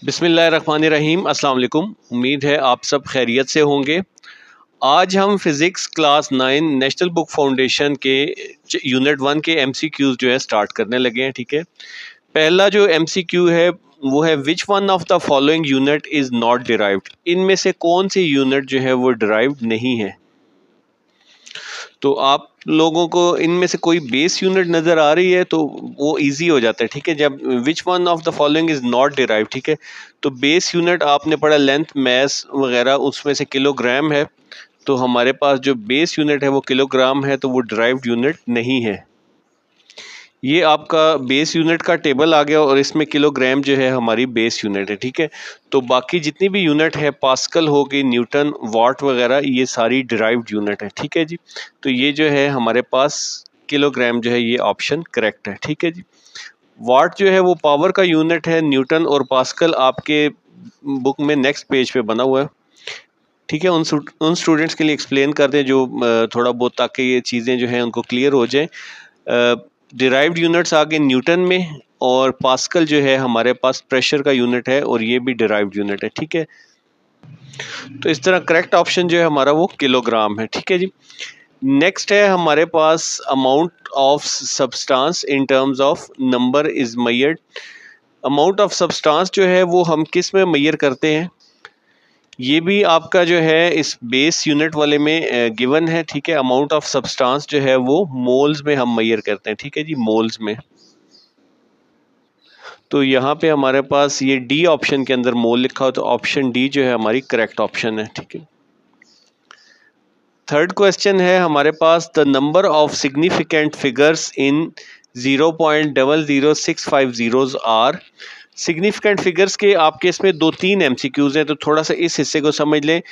बिस्मिल्लाहिर्रहमानिर्रहीम। अस्सलाम वालेकुम। उम्मीद है आप सब खैरियत से होंगे। आज हम physics class 9 national book foundation के यूनिट 1 के एमसीक्यूज़ जो है स्टार्ट करने लगे हैं। ठीक है, पहला जो एमसीक्यू है वो है which one of the following unit is not derived. इनमें से कौन सी यूनिट जो है वो डिराइव्ड नहीं है। तो आप लोगों को इनमें से कोई बेस यूनिट नज़र आ रही है तो वो इजी हो जाता है। ठीक है, जब which one of the following is not derive, ठीक है, तो बेस यूनिट आपने पढ़ा लेंथ मैस वगैरह, उसमें से किलोग्राम है, तो हमारे पास जो बेस यूनिट है वो किलोग्राम है, तो वो डिराइव्ड यूनिट नहीं है। ये आपका बेस यूनिट का टेबल आ गया और इसमें किलोग्राम जो है हमारी बेस यूनिट है। ठीक है, तो बाकी जितनी भी यूनिट है, पास्कल हो गई, न्यूटन, वाट वगैरह, ये सारी डिराइव्ड यूनिट है। ठीक है जी, तो ये जो है हमारे पास किलोग्राम जो है ये ऑप्शन करेक्ट है। ठीक है जी, वाट जो है वो पावर का यूनिट है। न्यूटन और पास्कल आपके बुक में नेक्स्ट पेज पे बना हुआ है। ठीक है, उन स्टूडेंट्स के लिए एक्सप्लेन कर दें जो थोड़ा बहुत, ताकि ये चीज़ें जो हैं उनको क्लियर हो जाए। डिराइव्ड यूनिट्स आगे न्यूटन में, और पास्कल जो है हमारे पास प्रेशर का यूनिट है, और ये भी डिराइव्ड यूनिट है। ठीक है, तो इस तरह करेक्ट ऑप्शन जो है हमारा वो किलोग्राम है। ठीक है जी, नेक्स्ट है हमारे पास amount of substance in terms of number is measured. Amount of substance जो है वो हम किस में मेजर करते हैं, ये भी आपका जो है इस बेस यूनिट वाले में गिवन है। ठीक है, अमाउंट ऑफ सब्सटेंस जो है वो मोल्स में हम मेजर करते हैं। ठीक है जी, मोल्स में। तो यहाँ पे हमारे पास ये डी ऑप्शन के अंदर मोल लिखा हो, तो ऑप्शन डी जो है हमारी करेक्ट ऑप्शन है। ठीक है, थर्ड क्वेश्चन है हमारे पास the number of significant figures in 0.00650 are. Significant figures के आपके इसमें 2-3 एमसीक्यूज हैं, तो थोड़ा सा इस हिस्से को समझ लें।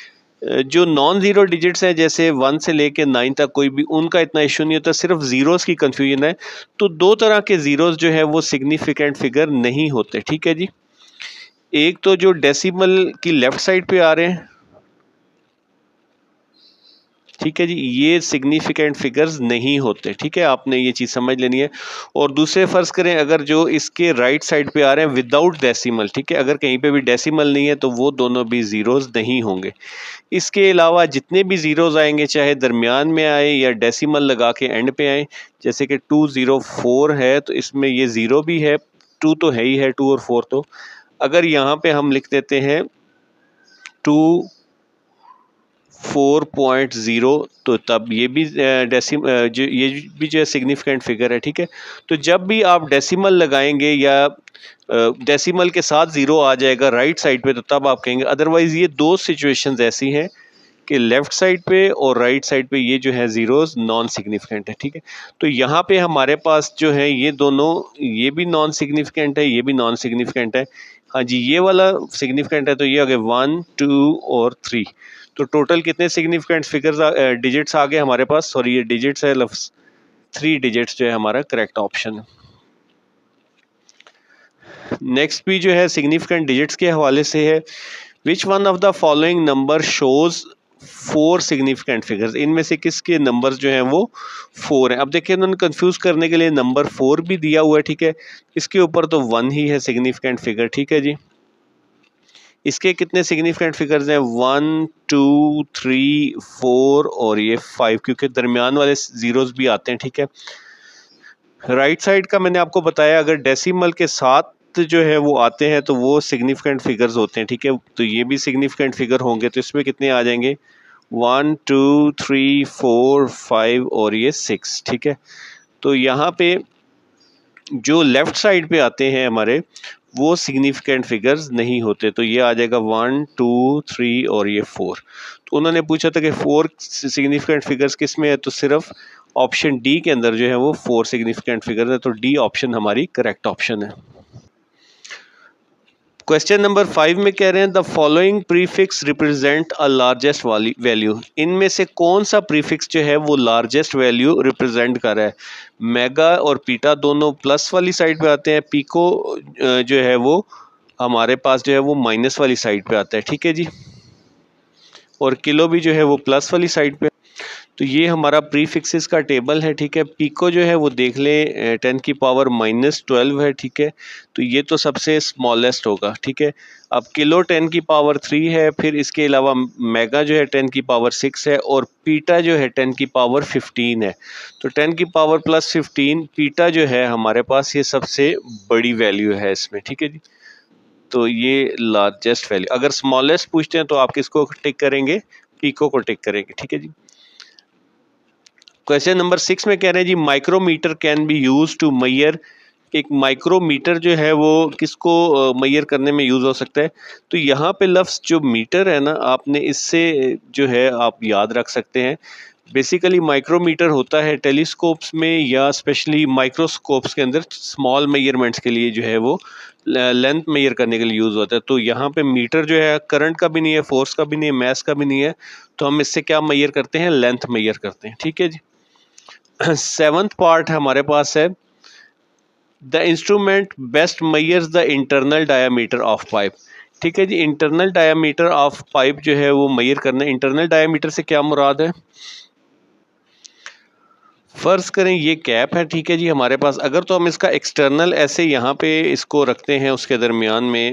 जो नॉन ज़ीरो डिजिट्स हैं, जैसे 1 से लेके 9 तक, कोई भी उनका इतना इशू नहीं होता, सिर्फ ज़ीरोज़ की कन्फ्यूजन है। तो दो तरह के ज़ीरोज़ जो है वो सिग्निफिकेंट फिगर नहीं होते। ठीक है जी, एक तो जो डेसिमल की लेफ्ट साइड पे आ रहे हैं, ठीक है जी, ये सिग्निफिकेंट फिगर्स नहीं होते। ठीक है, आपने ये चीज़ समझ लेनी है। और दूसरे फर्ज करें अगर जो इसके राइट साइड पे आ रहे हैं विदाउट डेसिमल, ठीक है, अगर कहीं पे भी डेसिमल नहीं है तो वो दोनों भी ज़ीरोज़ नहीं होंगे। इसके अलावा जितने भी ज़ीरोज़ आएंगे, चाहे दरमियान में आए या डेसिमल लगा के एंड पे आए, जैसे कि 204 है तो इसमें ये ज़ीरो भी है, 2 तो है ही है, 2 और 4 तो। अगर यहाँ पे हम लिख देते हैं 4.0, तो तब ये भी ये भी जो है सिग्निफिकेंट फिगर है। ठीक है, तो जब भी आप डेसिमल लगाएंगे या डेसिमल के साथ ज़ीरो आ जाएगा राइट साइड पे, तो तब आप कहेंगे। अदरवाइज़ ये दो सिचुएशंस ऐसी हैं कि लेफ़्ट साइड पे और राइट साइड पे ये जो है ज़ीरोज़ नॉन सिग्निफिकेंट है। ठीक है, तो यहाँ पे हमारे पास जो है ये दोनों, ये भी नॉन सिग्निफिकेंट है, ये भी नॉन सिग्निफिकेंट है। हाँ जी, ये वाला सिग्निफिकेंट है, तो ये आ गए 1, 2 और 3। तो टोटल कितने सिग्निफिकेंट फिगर्स डिजिट्स आ गए हमारे पास। सॉरी, ये डिजिट्स है लफ्ज़, 3 डिजिट्स जो है हमारा करेक्ट ऑप्शन है। नेक्स्ट भी जो है सिग्निफिकेंट डिजिट्स के हवाले से है। Which one of the following number shows 4 significant figures. इनमें से किसके नंबर्स जो हैं वो 4 हैं। अब देखिए, उन्होंने कंफ्यूज करने के लिए नंबर 4 भी दिया हुआ है। ठीक है, इसके ऊपर तो 1 ही है सिग्निफिकेंट फिगर। ठीक है जी, इसके कितने सिग्निफिकेंट फिगर्स हैं, 1, 2, 3, 4 और ये 5, क्योंकि दरमियान वाले ज़ीरोज़ भी आते हैं। ठीक है, राइट साइड का मैंने आपको बताया, अगर डेसिमल के साथ जो है वो आते हैं तो वो सिग्निफिकेंट फिगर्स होते हैं। ठीक है, तो ये भी सिग्निफिकेंट फिगर होंगे, तो इसमें कितने आ जाएंगे, 1, 2, 3, 4, 5 और ये 6। ठीक है, तो यहाँ पे जो लेफ्ट साइड पे आते हैं हमारे, वो सिग्निफिकेंट फिगर्स नहीं होते। तो ये आ जाएगा 1, 2, 3 और ये 4। तो उन्होंने पूछा था कि 4 सिग्निफिकेंट फिगर्स किस में है, तो सिर्फ ऑप्शन डी के अंदर जो है वो 4 सिग्निफिकेंट फिगर्स है। तो डी ऑप्शन हमारी करेक्ट ऑप्शन है। क्वेश्चन नंबर 5 में कह रहे हैं the following prefix represent a largest value. इनमें से कौन सा प्रीफिक्स जो है वो लार्जेस्ट वैल्यू रिप्रेजेंट कर रहा है। मेगा और पीटा दोनों प्लस वाली साइड पे आते हैं, पिको जो है वो हमारे पास जो है वो माइनस वाली साइड पे आता है। ठीक है जी, और किलो भी जो है वो प्लस वाली साइड पे। तो ये हमारा प्रीफिक्सेस का टेबल है, ठीक है। पिको जो है वो देख लें 10 की पावर -12 है, ठीक है। तो ये तो सबसे स्मॉलेस्ट होगा, ठीक है। अब किलो 10 की पावर 3 है, फिर इसके अलावा मेगा जो है 10 की पावर 6 है, और पीटा जो है 10 की पावर 15 है। तो 10 की पावर +15 पीटा जो है हमारे पास ये सबसे बड़ी वैल्यू है इसमें, ठीक है जी। तो ये लार्जेस्ट वैल्यू। अगर स्मॉलेस्ट पूछते हैं तो आप किसको टिक करेंगे? पिको को टिक करेंगे, ठीक है जी। क्वेश्चन नंबर 6 में कह रहे हैं जी micrometer can be use to measure. एक माइक्रोमीटर जो है वो किसको मेजर करने में यूज हो सकता है? तो यहाँ पे लफ्ज जो मीटर है ना, आपने इससे जो है आप याद रख सकते हैं। बेसिकली माइक्रोमीटर होता है टेलीस्कोप्स में या स्पेशली माइक्रोस्कोप्स के अंदर स्मॉल मेजरमेंट्स के लिए जो है वो लेंथ मेजर करने के लिए यूज होता है। तो यहाँ पे मीटर जो है करंट का भी नहीं है, फोर्स का भी नहीं है, मास का भी नहीं है, तो हम इससे क्या मेजर करते हैं? लेंथ मेजर करते हैं, ठीक है जी। 7th पार्ट हमारे पास है the instrument best measures the internal diameter of pipe. ठीक है जी, इंटरनल डायामीटर ऑफ पाइप जो है वो मेजर करना है। इंटरनल डायामीटर से क्या मुराद है? फर्ज करें ये कैप है, ठीक है जी हमारे पास। अगर तो हम इसका एक्सटर्नल ऐसे यहाँ पे इसको रखते हैं उसके दरमियान में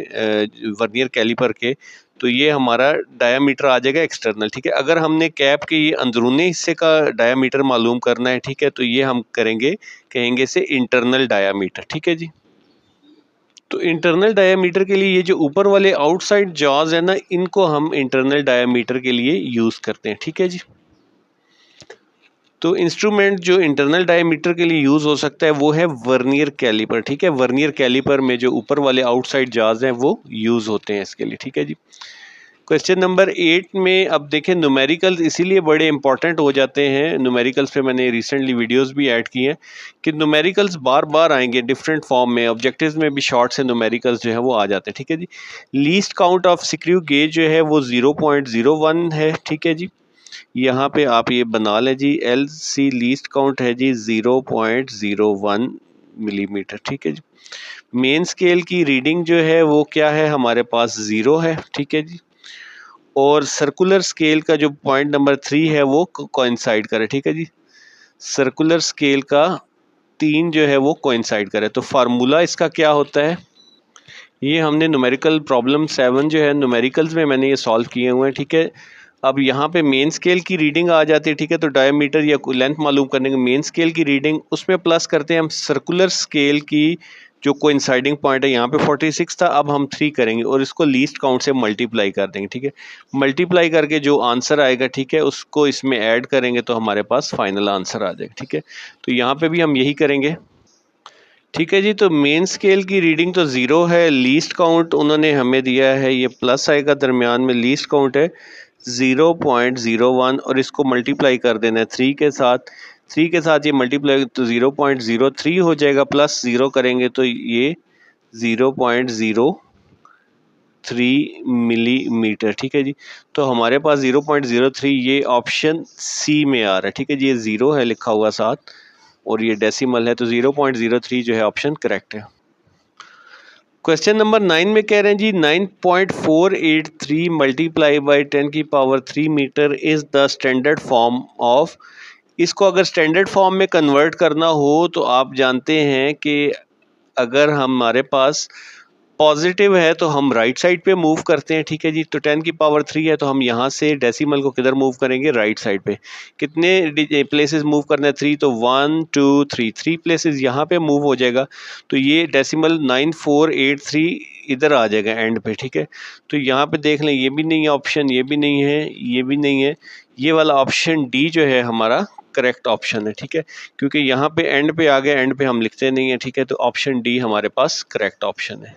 वर्नियर कैलिपर के, तो ये हमारा डायामीटर आ जाएगा एक्सटर्नल, ठीक है। अगर हमने कैप के ये अंदरूनी हिस्से का डायामीटर मालूम करना है, ठीक है, तो ये हम कहेंगे इसे इंटरनल डायामीटर, ठीक है जी। तो इंटरनल डायामीटर के लिए ये जो ऊपर वाले आउटसाइड जॉज है ना, इनको हम इंटरनल डायामीटर के लिए यूज करते हैं, ठीक है जी। तो इंस्ट्रूमेंट जो इंटरनल डायमीटर के लिए यूज़ हो सकता है वो है वर्नियर कैलिपर, ठीक है। वर्नियर कैलिपर में जो ऊपर वाले आउटसाइड जार्स हैं वो यूज़ होते हैं इसके लिए, ठीक है जी। क्वेश्चन नंबर 8 में अब देखें न्यूमेरिकल्स इसीलिए बड़े इंपॉर्टेंट हो जाते हैं। न्यूमेरिकल्स पे मैंने रिसेंटली वीडियोस भी ऐड की हैं कि न्यूमेरिकल्स बार बार आएंगे डिफरेंट फॉर्म में। ऑब्जेक्टिव्स में भी शॉर्ट से न्यूमेरिकल्स जो है वो आ जाते हैं, ठीक है जी। Least count of screw gauge जो है वो 0.01 है, ठीक है जी। यहाँ पे आप ये बना लें जी, एल सी लीस्ट काउंट है जी 0.01 मिलीमीटर, ठीक है जी। मेन स्केल की रीडिंग जो है वो क्या है हमारे पास 0 है, ठीक है जी। और सर्कुलर स्केल का जो पॉइंट नंबर 3 है वो कोइंसाइड करे, ठीक है जी। सर्कुलर स्केल का 3 जो है वो कोइंसाइड करे। तो फार्मूला इसका क्या होता है? ये हमने न्यूमेरिकल प्रॉब्लम 7 जो है न्यूमेरिकल्स में मैंने ये सॉल्व किए हुए हैं, ठीक है। अब यहाँ पे मेन स्केल की रीडिंग आ जाती है, ठीक है। तो डायमीटर या लेंथ मालूम करने के मेन स्केल की रीडिंग, उसमें प्लस करते हैं हम सर्कुलर स्केल की जो कोइंसाइडिंग पॉइंट है। यहाँ पे 46 था, अब हम 3 करेंगे और इसको लीस्ट काउंट से मल्टीप्लाई कर देंगे, ठीक है। मल्टीप्लाई करके जो आंसर आएगा, ठीक है, उसको इसमें ऐड करेंगे तो हमारे पास फाइनल आंसर आ जाएगा, ठीक है। तो यहाँ पे भी हम यही करेंगे, ठीक है जी। तो मेन स्केल की रीडिंग तो 0 है, लीस्ट काउंट उन्होंने हमें दिया है, ये प्लस आएगा दरमियान में, लीस्ट काउंट है 0.01 और इसको मल्टीप्लाई कर देना है 3 के साथ। 3 के साथ ये मल्टीप्लाई तो 0.03 हो जाएगा, प्लस 0 करेंगे तो ये 0.03 मिलीमीटर, ठीक है जी। तो हमारे पास 0.03 ये ऑप्शन सी में आ रहा है, ठीक है जी। ये 0 है लिखा हुआ साथ और ये डेसिमल है, तो 0.03 जो है ऑप्शन करेक्ट है। क्वेश्चन नंबर 9 में कह रहे हैं जी 9.483 मल्टीप्लाई बाई 10 की power 3 metre is the standard form of. इसको अगर स्टैंडर्ड फॉर्म में कन्वर्ट करना हो तो आप जानते हैं कि अगर हमारे पास पॉजिटिव है तो हम राइट साइड पे मूव करते हैं, ठीक है जी। तो 10 की पावर 3 है तो हम यहाँ से डेसिमल को किधर मूव करेंगे? राइट साइड पे। कितने प्लेसेस मूव करना है? 3, तो 1 2 3 प्लेसेस यहाँ पे मूव हो जाएगा। तो ये डेसिमल 9483 इधर आ जाएगा एंड पे, ठीक है। तो यहाँ पे देख लें, ये भी नहीं है ऑप्शन, ये भी नहीं है, ये भी नहीं है। ये वाला ऑप्शन डी जो है हमारा करेक्ट ऑप्शन है, ठीक है। क्योंकि यहाँ पे एंड पे आ गए, एंड पे हम लिखते नहीं है, ठीक है। तो ऑप्शन डी हमारे पास करेक्ट ऑप्शन है।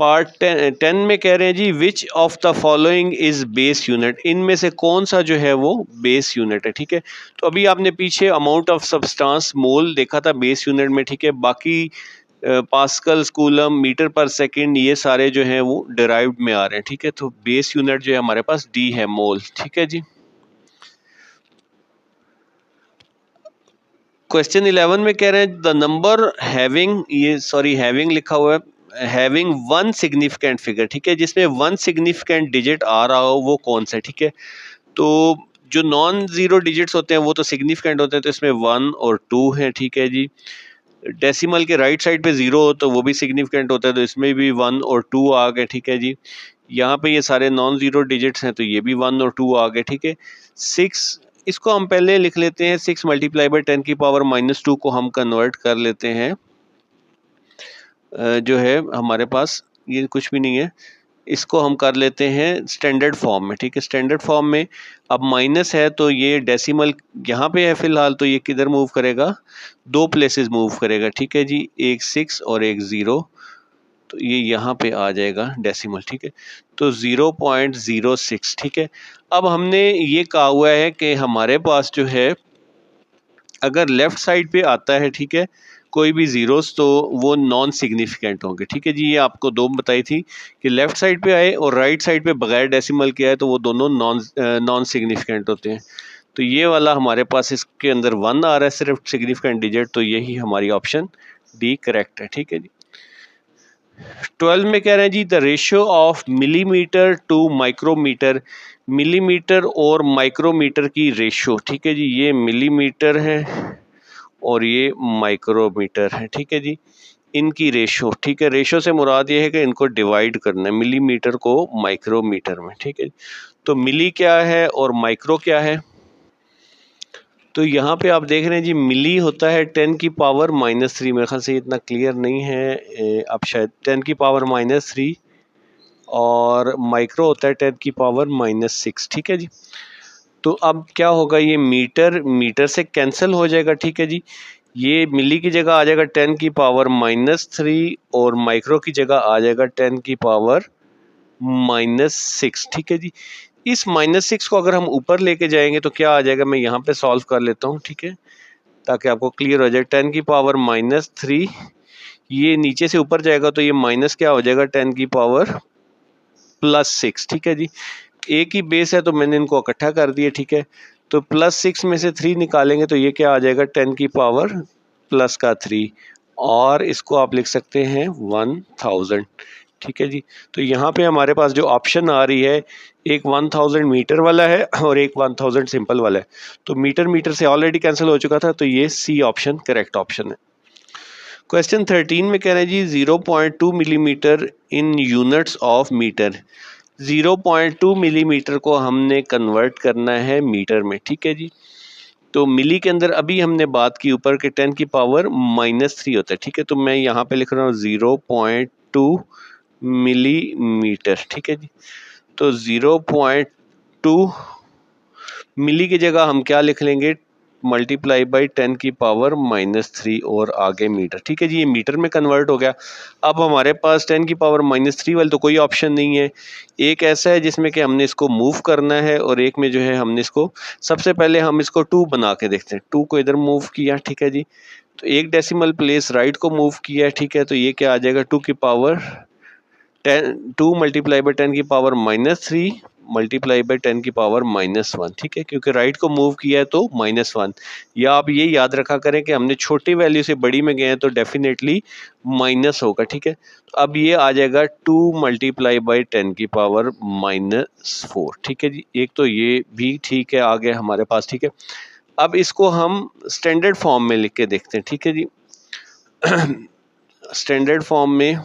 पार्ट 10 में कह रहे हैं जी which of the following is base unit. इनमें से कौन सा जो है वो बेस यूनिट है, ठीक है। तो अभी आपने पीछे अमाउंट ऑफ सब्सटेंस मोल देखा था बेस यूनिट में, ठीक है। बाकी पास्कल, कूलम, मीटर पर सेकंड ये सारे जो हैं वो डिराइव्ड में आ रहे हैं, ठीक है। तो बेस यूनिट जो है हमारे पास डी है, मोल, ठीक है जी। क्वेश्चन 11 में कह रहे हैं द नंबर हैविंग, ये सॉरी हैविंग लिखा हुआ है, हैविंग वन सिग्निफिकेंट फिगर, ठीक है, जिसमें वन सिग्निफिकेंट डिजिट आ रहा हो वो कौन सा है, ठीक है। तो जो नॉन ज़ीरो डिजिट्स होते हैं वो तो सिग्निफिकेंट होते हैं, तो इसमें 1 और 2 हैं, ठीक है जी। डेसिमल के राइट साइड पे 0 हो तो वो भी सिग्निफिकेंट होता है, तो इसमें भी 1 और 2 आ गए, ठीक है जी। यहाँ पे ये सारे नॉन ज़ीरो डिजिट्स हैं तो ये भी 1 और 2 आ गए, ठीक है। 6, इसको हम पहले लिख लेते हैं, 6 मल्टीप्लाई बाई 10 की पावर -2 को हम कन्वर्ट कर लेते हैं, जो है हमारे पास ये कुछ भी नहीं है, इसको हम कर लेते हैं स्टैंडर्ड फॉर्म में, ठीक है। स्टैंडर्ड फॉर्म में अब माइनस है तो ये डेसिमल यहाँ पे है फिलहाल, तो ये किधर मूव करेगा, 2 प्लेसेस मूव करेगा, ठीक है जी, एक 6 और एक 0, तो ये यहाँ पे आ जाएगा डेसिमल, ठीक है। तो 0.06, ठीक है। अब हमने ये कहा हुआ है कि हमारे पास जो है अगर लेफ्ट साइड पे आता है, ठीक है, कोई भी ज़ीरोस, तो वो नॉन सिग्निफिकेंट होंगे, ठीक है जी। ये आपको 2 बताई थी कि लेफ्ट साइड पे आए और राइट साइड पे बगैर डेसिमल के आए तो वो दोनों नॉन सिग्निफिकेंट होते हैं। तो ये वाला हमारे पास इसके अंदर 1 आ रहा है सिर्फ सिग्निफिकेंट डिजिट, तो यही हमारी ऑप्शन डी करेक्ट है, ठीक है जी। 12 में कह रहे हैं जी the ratio of millimetre to micrometre, millimetre और माइक्रोमीटर की रेशियो, ठीक है जी। ये मिलीमीटर है और ये माइक्रोमीटर है, ठीक है जी, इनकी रेशो, ठीक है। रेशो से मुराद ये है कि इनको डिवाइड करना है, मिलीमीटर को माइक्रोमीटर में, ठीक है। तो मिली क्या है और माइक्रो क्या है, तो यहाँ पे आप देख रहे हैं जी मिली होता है 10 की पावर -3, मेरे ख्याल से इतना क्लियर नहीं है, अब शायद 10 की पावर -3, और माइक्रो होता है 10 की पावर -6, ठीक है जी। तो अब क्या होगा, ये मीटर मीटर से कैंसिल हो जाएगा, ठीक है जी। ये मिली की जगह आ जाएगा 10 की पावर -3 और माइक्रो की जगह आ जाएगा 10 की पावर -6, ठीक है जी। इस -6 को अगर हम ऊपर लेके जाएंगे तो क्या आ जाएगा, मैं यहाँ पे सॉल्व कर लेता हूँ, ठीक है, ताकि आपको क्लियर हो जाए। 10 की पावर -3, ये नीचे से ऊपर जाएगा तो ये माइनस क्या हो जाएगा, 10 की पावर +6, ठीक है जी। एक ही बेस है तो मैंने इनको इकट्ठा कर दिया, ठीक है। तो +6 में से 3 निकालेंगे तो ये क्या आ जाएगा, 10 की पावर +3, और इसको आप लिख सकते हैं 1000, ठीक है जी। तो यहाँ पे हमारे पास जो ऑप्शन आ रही है, एक 1000 मीटर वाला है और एक 1000 सिंपल वाला है, तो मीटर मीटर से ऑलरेडी कैंसिल हो चुका था, तो ये सी ऑप्शन करेक्ट ऑप्शन है। क्वेश्चन 13 में कह रहे हैं जी 0.2 millimetre in units of metre, 0.2 millimetre को हमने कन्वर्ट करना है मीटर में, ठीक है जी। तो मिली के अंदर अभी हमने बात की ऊपर के 10 की पावर -3 होता है, ठीक है। तो मैं यहाँ पे लिख रहा हूँ 0.2 मिलीमीटर, ठीक है जी। तो 0.2 मिली की जगह हम क्या लिख लेंगे, मल्टीप्लाई बाई 10 की पावर -3 और आगे मीटर, ठीक है जी। ये मीटर में कन्वर्ट हो गया। अब हमारे पास 10 की पावर -3 वाले तो कोई ऑप्शन नहीं है, एक ऐसा है जिसमें कि हमने इसको मूव करना है, और एक में जो है हमने इसको, सबसे पहले हम इसको 2 बना के देखते हैं। 2 को इधर मूव किया, ठीक है जी, तो एक डेसिमल प्लेस राइट को मूव किया, ठीक है। तो ये क्या आ जाएगा, 2 की पावर 10, 2 मल्टीप्लाई बाई 10 की पावर -3 मल्टीप्लाई बाई 10 की पावर -1, ठीक है, क्योंकि राइट को मूव किया है तो -1। या आप ये याद रखा करें कि हमने छोटी वैल्यू से बड़ी में गए हैं तो डेफिनेटली माइनस होगा, ठीक है। अब ये आ जाएगा 2 मल्टीप्लाई बाई 10 की पावर -4, ठीक है जी। एक तो ये भी ठीक है, आ गया हमारे पास, ठीक है। अब इसको हम स्टैंडर्ड फॉर्म में लिख के देखते हैं, ठीक है जी। स्टैंडर्ड फॉर्म में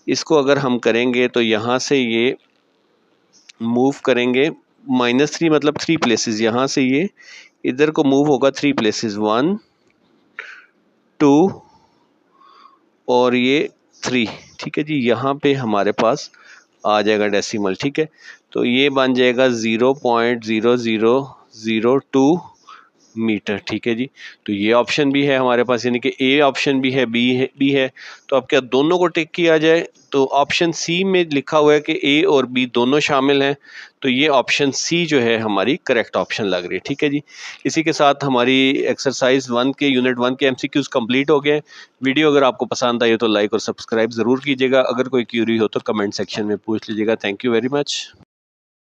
इसको अगर हम करेंगे तो यहाँ से ये मूव करेंगे -3, मतलब 3 प्लेसेस, यहाँ से ये इधर को मूव होगा 3 प्लेसेस, 1 2 और ये 3, ठीक है जी। यहाँ पे हमारे पास आ जाएगा डेसिमल, ठीक है। तो ये बन जाएगा 0.0002 मीटर, ठीक है जी। तो ये ऑप्शन भी है हमारे पास, यानी कि ए ऑप्शन भी है, बी है। तो अब क्या दोनों को टिक किया जाए, तो ऑप्शन सी में लिखा हुआ है कि ए और बी दोनों शामिल हैं, तो ये ऑप्शन सी जो है हमारी करेक्ट ऑप्शन लग रही है, ठीक है जी। इसी के साथ हमारी एक्सरसाइज 1 के यूनिट 1 के MCQs कंप्लीट हो गए। वीडियो अगर आपको पसंद आई हो तो लाइक और सब्सक्राइब ज़रूर कीजिएगा। अगर कोई क्यूरी हो तो कमेंट सेक्शन में पूछ लीजिएगा। Thank you very much.